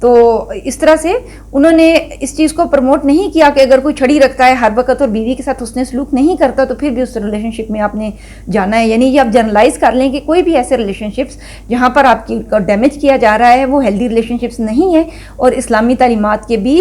تو اس طرح سے انہوں نے اس چیز کو پروموٹ نہیں کیا کہ اگر کوئی چھڑی رکھتا ہے ہر وقت اور بیوی کے ساتھ حسن سلوک نہیں کرتا تو پھر بھی اس ریلیشن شپ میں آپ نے جانا ہے. یعنی یہ آپ جنرلائز کر لیں کہ کوئی بھی ایسے ریلیشن شپس جہاں پر آپ کی ڈیمیج کیا جا رہا ہے وہ ہیلدی ریلیشن شپس نہیں ہیں, اور اسلامی تعلیمات کے بھی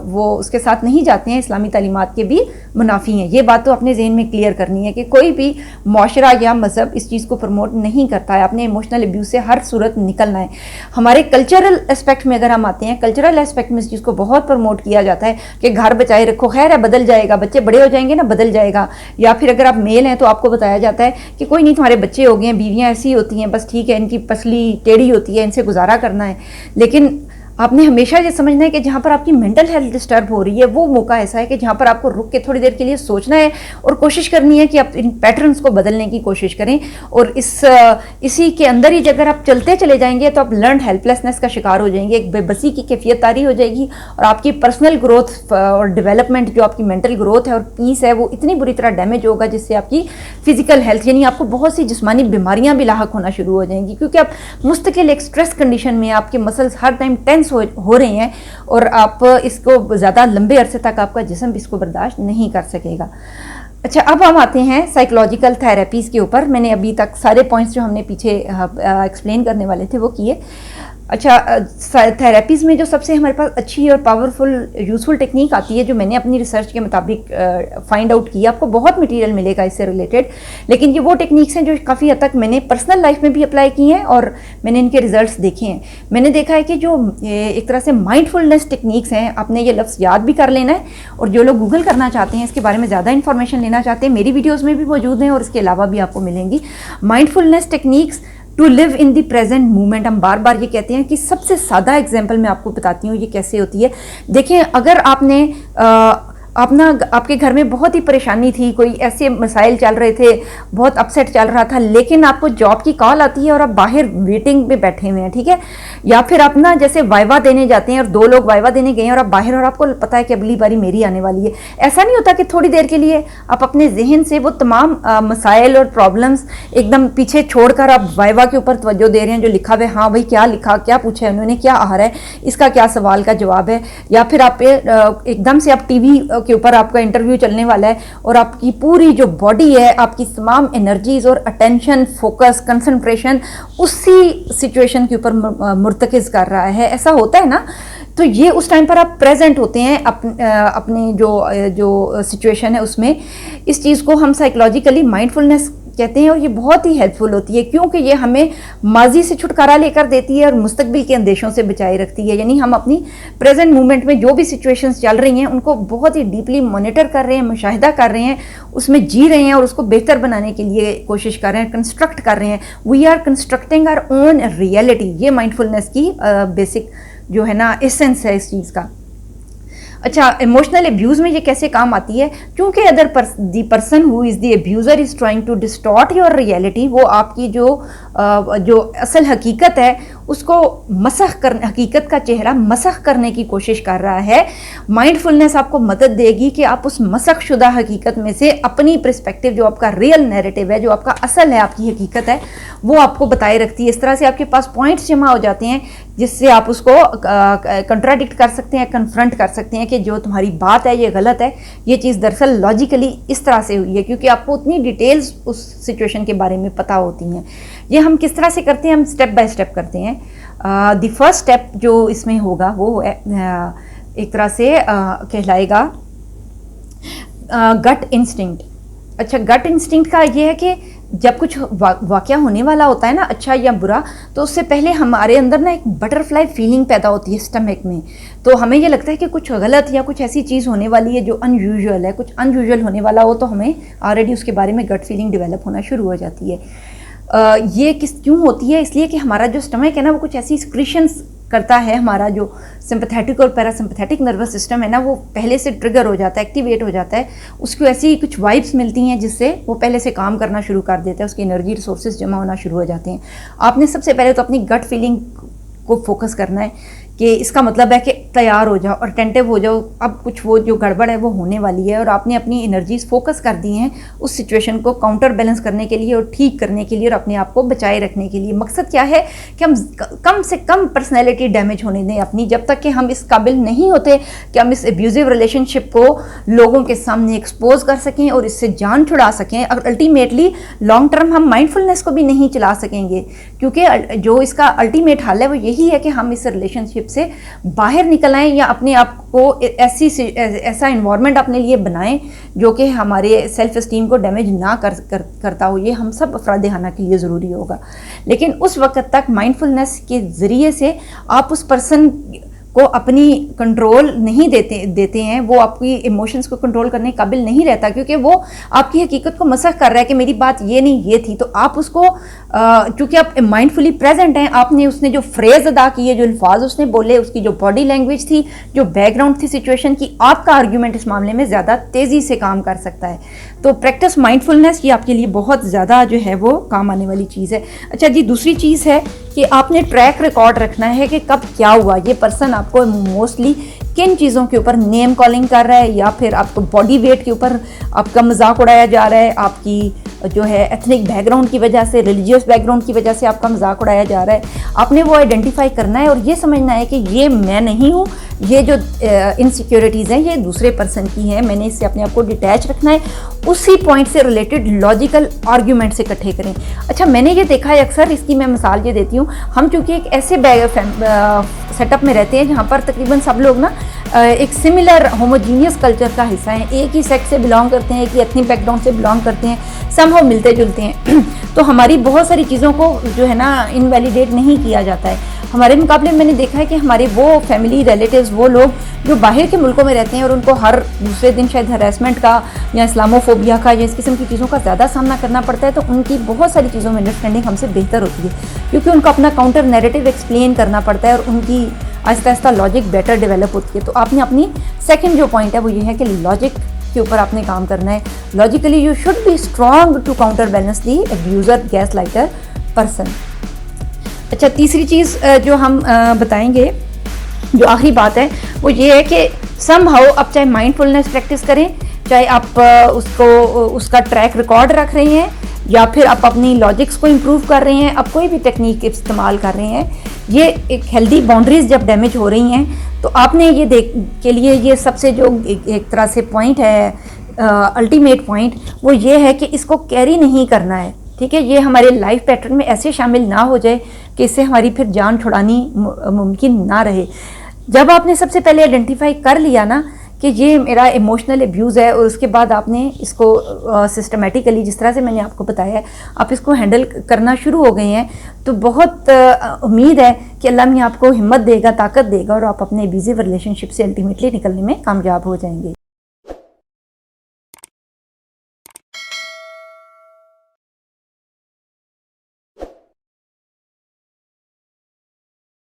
وہ اس کے ساتھ نہیں جاتے ہیں, اسلامی تعلیمات کے بھی منافی ہیں. یہ بات تو اپنے ذہن میں کلیئر کرنی ہے کہ کوئی بھی معاشرہ یا مذہب اس چیز کو پروموٹ نہیں کرتا ہے. آپ نے ایموشنل ابیوز سے ہر صورت نکلنا ہے. ہمارے کلچرل اسپیکٹ میں اگر ہم آتے ہیں, کلچرل اسپیکٹ میں اس چیز کو بہت پروموٹ کیا جاتا ہے کہ گھر بچائے رکھو, خیر ہے بدل جائے گا, بچے بڑے ہو جائیں گے نا بدل جائے گا. یا پھر اگر آپ میل ہیں تو آپ کو بتایا جاتا ہے کہ کوئی نہیں تمہارے بچے ہو گئے ہیں, بیویاں ایسی ہوتی ہیں, بس ٹھیک ہے ان کی پسلی ٹیڑھی ہوتی ہے, ان سے گزارا کرنا ہے. لیکن آپ نے ہمیشہ یہ سمجھنا ہے کہ جہاں پر آپ کی مینٹل ہیلتھ ڈسٹرب ہو رہی ہے وہ موقع ایسا ہے کہ جہاں پر آپ کو رک کے تھوڑی دیر کے لیے سوچنا ہے اور کوشش کرنی ہے کہ آپ ان پیٹرنز کو بدلنے کی کوشش کریں. اور اسی کے اندر ہی اگر آپ چلتے چلے جائیں گے تو آپ لرنڈ ہیلپ لیسنس کا شکار ہو جائیں گے, ایک بے بسی کی کیفیت طاری ہو جائے گی, اور آپ کی پرسنل گروتھ اور ڈیولپمنٹ جو آپ کی مینٹل گروتھ ہے اور پیس ہے وہ اتنی بری طرح ڈیمیج ہوگا جس سے آپ کی فزیکل ہیلتھ یعنی آپ کو بہت سی جسمانی بیماریاں بھی لاحق ہونا شروع ہو جائیں گی, کیونکہ آپ مستقل ایک اسٹریس کنڈیشن میں آپ کے مسلز ہر ٹائم ٹینس ہو رہے ہیں اور آپ اس کو زیادہ لمبے عرصے تک آپ کا جسم اس کو برداشت نہیں کر سکے گا. اچھا, اب ہم آتے ہیں سائیکولوجیکل تھراپیز کے اوپر. میں نے ابھی تک سارے پوائنٹس جو ہم نے پیچھے ایکسپلین کرنے والے تھے وہ کیے. اچھا, تھراپیز میں جو سب سے ہمارے پاس اچھی اور پاورفل یوزفل ٹیکنیک آتی ہے جو میں نے اپنی ریسرچ کے مطابق فائنڈ آؤٹ کی, آپ کو بہت مٹیریل ملے گا اس سے ریلیٹڈ, لیکن یہ وہ ٹیکنیکس ہیں جو کافی حد تک میں نے پرسنل لائف میں بھی اپلائی کی ہیں اور میں نے ان کے ریزلٹس دیکھے ہیں. میں نے دیکھا ہے کہ جو ایک طرح سے مائنڈ فلنس ٹیکنیکس ہیں, آپ نے یہ لفظ یاد بھی کر لینا ہے, اور جو لوگ گوگل کرنا چاہتے ہیں اس کے بارے میں زیادہ انفارمیشن لینا چاہتے ہیں میری ویڈیوز میں بھی موجود ہیں اور اس کے علاوہ بھی آپ کو ملیں گی. Mindfulness techniques to live in the present moment. ہم بار بار یہ کہتے ہیں کہ سب سے سادہ ایگزامپل میں آپ کو بتاتی ہوں یہ کیسے ہوتی ہے. دیکھیں, اگر آپ نے آپ کے گھر میں بہت ہی پریشانی تھی, کوئی ایسے مسائل چل رہے تھے, بہت اپسیٹ چل رہا تھا, لیکن آپ کو جاب کی کال آتی ہے اور آپ باہر ویٹنگ میں بیٹھے ہوئے ہیں, ٹھیک ہے, یا پھر آپ نا جیسے وائوا دینے جاتے ہیں اور 2 لوگ وائوا دینے گئے ہیں اور آپ باہر, اور آپ کو پتا ہے کہ اگلی باری میری آنے والی ہے. ایسا نہیں ہوتا کہ تھوڑی دیر کے لیے آپ اپنے ذہن سے وہ تمام مسائل اور پرابلمس ایک دم پیچھے چھوڑ کر آپ وائوا کے اوپر توجہ دے رہے ہیں جو لکھا ہوا ہے, ہاں بھائی کیا لکھا, کیا پوچھا ہے انہوں نے, کیا آ رہا ہے, اس کا کیا سوال کا جواب ہے. یا پھر آپ ایک دم سے آپ ٹی وی کے اوپر آپ کا انٹرویو چلنے والا ہے اور آپ کی پوری جو باڈی ہے, آپ کی تمام انرجیز اور اٹینشن, فوکس, کنسنٹریشن اسی سچویشن کے اوپر مرتکز کر رہا ہے. ایسا ہوتا ہے نا, تو یہ اس ٹائم پر آپ پریزنٹ ہوتے ہیں اپنی جو سچویشن ہے اس میں. اس چیز کو ہم سائیکولوجیکلی مائنڈ فلنس کہتے ہیں, اور یہ بہت ہی ہیلپ فل ہوتی ہے کیونکہ یہ ہمیں ماضی سے چھٹکارا لے کر دیتی ہے اور مستقبل کے اندیشوں سے بچائے رکھتی ہے. یعنی ہم اپنی پریزنٹ مومنٹ میں جو بھی سچویشنز چل رہی ہیں ان کو بہت ہی ڈیپلی مانیٹر کر رہے ہیں, مشاہدہ کر رہے ہیں, اس میں جی رہے ہیں اور اس کو بہتر بنانے کے لیے کوشش کر رہے ہیں, کنسٹرکٹ کر رہے ہیں. We are constructing our own reality. یہ مائنڈ فلنس کی بیسک جو ہے نا ایسنس ہے اس چیز کا. اچھا, ایموشنل ابیوز میں یہ کیسے کام آتی ہے, کیونکہ either the person who is the abuser is trying to distort your reality, وہ آپ کی جو اصل حقیقت ہے اس کو حقیقت کا چہرہ مسخ کرنے کی کوشش کر رہا ہے. مائنڈ فلنس آپ کو مدد دے گی کہ آپ اس مسخ شدہ حقیقت میں سے اپنی پرسپیکٹیو جو آپ کا ریئل نیریٹو ہے, جو آپ کا اصل ہے, آپ کی حقیقت ہے, وہ آپ کو بتائے رکھتی ہے. اس طرح سے آپ کے پاس پوائنٹس جمع ہو جاتے ہیں جس سے آپ اس کو کنٹراڈکٹ کر سکتے ہیں, کنفرنٹ کر سکتے ہیں کہ جو تمہاری بات ہے یہ غلط ہے, یہ چیز دراصل لاجیکلی اس طرح سے ہوئی ہے, کیونکہ آپ کو اتنی ڈیٹیلز اس سچویشن کے بارے میں پتہ ہوتی ہیں. یہ ہم کس طرح سے کرتے ہیں, ہم سٹیپ بائی سٹیپ کرتے ہیں. دی فرسٹ سٹیپ جو اس میں ہوگا وہ ایک طرح سے کہلائے گا گٹ انسٹنکٹ. اچھا, گٹ انسٹنکٹ کا یہ ہے کہ جب کچھ واقعہ ہونے والا ہوتا ہے نا, اچھا یا برا, تو اس سے پہلے ہمارے اندر نا ایک بٹر فلائی فیلنگ پیدا ہوتی ہے اسٹمک میں. تو ہمیں یہ لگتا ہے کہ کچھ غلط یا کچھ ایسی چیز ہونے والی ہے جو ان یوزول ہے, کچھ ان یوزول ہونے والا ہو تو ہمیں آلریڈی اس کے بارے میں گٹ فیلنگ ڈیولپ ہونا شروع ہو جاتی ہے. یہ کیوں ہوتی ہے, اس لیے کہ ہمارا جو اسٹمک ہے نا وہ کچھ ایسی سکریشنز کرتا ہے. ہمارا جو سمپتھیٹک اور پیراسمپتھیٹک نروس سسٹم ہے نا وہ پہلے سے ٹریگر ہو جاتا ہے, ایکٹیویٹ ہو جاتا ہے, اس کو ایسی کچھ وائبس ملتی ہیں جس سے وہ پہلے سے کام کرنا شروع کر دیتا ہے, اس کی انرجی ریسورسز جمع ہونا شروع ہو جاتے ہیں. آپ نے سب سے پہلے تو اپنی گٹ فیلنگ کو فوکس کرنا ہے کہ اس کا مطلب ہے کہ تیار ہو جاؤ اور اٹینٹیو ہو جاؤ، اب کچھ وہ جو گڑبڑ ہے وہ ہونے والی ہے، اور آپ نے اپنی انرجیز فوکس کر دی ہیں اس سچویشن کو کاؤنٹر بیلنس کرنے کے لیے اور ٹھیک کرنے کے لیے اور اپنے آپ کو بچائے رکھنے کے لیے۔ مقصد کیا ہے کہ ہم کم سے کم پرسنالٹی ڈیمیج ہونے دیں اپنی، جب تک کہ ہم اس قابل نہیں ہوتے کہ ہم اس ابیوزو ریلیشن شپ کو لوگوں کے سامنے ایکسپوز کر سکیں اور اس سے جان چھڑا سکیں، اور الٹیمیٹلی لانگ ٹرم ہم مائنڈ فلنس کو بھی نہیں چلا سکیں گے، کیونکہ جو اس کا الٹیمیٹ حل ہے وہ یہی ہے کہ ہم اس ریلیشن شپ سے باہر نکل آئیں یا اپنے آپ کو ایسا انوائرمنٹ اپنے لیے بنائیں جو کہ ہمارے سیلف اسٹیم کو ڈیمیج نہ کرتا ہو۔ یہ ہم سب افراد خانہ کے لیے ضروری ہوگا، لیکن اس وقت تک مائنڈ فلنس کے ذریعے سے آپ اس پرسن کو اپنی کنٹرول نہیں دیتے ہیں، وہ آپ کی ایموشنز کو کنٹرول کرنے قابل نہیں رہتا، کیونکہ وہ آپ کی حقیقت کو مسخ کر رہا ہے کہ میری بات یہ نہیں یہ تھی، تو آپ اس کو چونکہ آپ مائنڈ فلی پریزنٹ ہیں، آپ نے اس نے جو فریز ادا کیے، جو الفاظ اس نے بولے، اس کی جو باڈی لینگویج تھی، جو بیک گراؤنڈ تھی سچویشن کی، آپ کا آرگیومنٹ اس معاملے میں زیادہ تیزی سے کام کر سکتا ہے۔ تو پریکٹس مائنڈ فلنس یہ آپ کے لیے بہت زیادہ جو ہے وہ کام آنے والی چیز ہے۔ اچھا جی، دوسری چیز ہے کہ آپ نے ٹریک ریکارڈ رکھنا ہے کہ کب کیا ہوا، یہ پرسن آپ کو موسٹلی کن چیزوں کے اوپر نیم کالنگ کر رہا ہے، یا پھر آپ کو باڈی ویٹ کے اوپر آپ کا مذاق اڑایا جا رہا ہے، آپ کی جو ہے ایتھنک بیک گراؤنڈ کی وجہ سے، ریلیجیس بیک گراؤنڈ کی وجہ سے آپ کا مذاق اڑایا جا رہا ہے۔ آپ نے وہ آئیڈینٹیفائی کرنا ہے اور یہ سمجھنا ہے کہ یہ میں نہیں ہوں، یہ جو انسیکیورٹیز ہیں یہ دوسرے پرسن کی ہیں، میں نے اس سے اپنے آپ کو ڈیٹیچ رکھنا ہے، اسی پوائنٹ سے ریلیٹڈ لاجیکل آرگیومنٹ سے اکٹھے کریں۔ اچھا، میں نے یہ دیکھا ہے اکثر، اس کی میں مثال یہ دیتی ہوں، ہم چونکہ ایک ایسے سیٹ اپ میں رہتے ہیں جہاں پر تقریباً سب لوگ نا ایک سملر ہوموجینیس کلچر کا حصہ ہیں، ایک ہی سیکس سے بلانگ کرتے ہیں، ایک ہی ایتھنک بیک گراؤنڈ سے بلانگ کرتے ہیں، سم ہو ملتے جلتے ہیں، تو ہماری بہت ساری چیزوں کو جو ہے نا انویلیڈیٹ نہیں کیا جاتا ہے۔ ہمارے مقابلے میں نے دیکھا ہے کہ ہمارے وہ فیملی ریلیٹیوز، وہ لوگ جو باہر کے ملکوں میں رہتے ہیں اور ان کو ہر دوسرے دن شاید ہراسمنٹ کا یا اسلاموفوبیا کا یا اس قسم کی چیزوں کا زیادہ سامنا کرنا پڑتا ہے، تو ان کی بہت ساری چیزوں میں انڈرسٹینڈنگ ہم سے بہتر ہوتی ہے، کیونکہ ان کو اپنا کاؤنٹر نیریٹو ایکسپلین کرنا پڑتا ہے اور ان کی آہستہ آہستہ لاجک بیٹر ڈیولپ ہوتی ہے۔ تو آپ نے اپنی سیکنڈ جو پوائنٹ ہے وہ یہ ہے کہ لاجک کے اوپر آپ نے کام کرنا ہے۔ Logically you should be strong to counterbalance the abuser gaslighter person. اچھا، تیسری چیز جو ہم بتائیں گے، جو آخری بات ہے وہ یہ ہے کہ سم ہاؤ آپ چاہے مائنڈ فلنس پریکٹس کریں، چاہے آپ اس کا ٹریک ریکارڈ رکھ رہے ہیں، یا پھر آپ اپنی لاجکس کو امپروو کر رہے ہیں، آپ کوئی بھی ٹیکنیک استعمال کر رہے ہیں، یہ ایک ہیلدی باؤنڈریز جب ڈیمیج ہو رہی ہیں تو آپ نے یہ کے لیے یہ سب سے جو ایک طرح سے پوائنٹ ہے، الٹیمیٹ پوائنٹ، وہ یہ ہے کہ اس کو کیری نہیں کرنا ہے، ٹھیک ہے؟ یہ ہمارے لائف پیٹرن میں ایسے شامل نہ ہو جائے کہ اس سے ہماری پھر جان چھڑانی ممکن نہ رہے۔ جب آپ نے سب سے پہلے آئیڈینٹیفائی کر لیا نا کہ یہ میرا ایموشنل ابیوز ہے، اور اس کے بعد آپ نے اس کو سسٹمیٹیکلی، جس طرح سے میں نے آپ کو بتایا ہے، آپ اس کو ہینڈل کرنا شروع ہو گئے ہیں، تو بہت امید ہے کہ اللہ میاں آپ کو ہمت دے گا، طاقت دے گا، اور آپ اپنے ابیوزو ریلیشن شپ سے الٹیمیٹلی نکلنے میں کامیاب ہو جائیں گے۔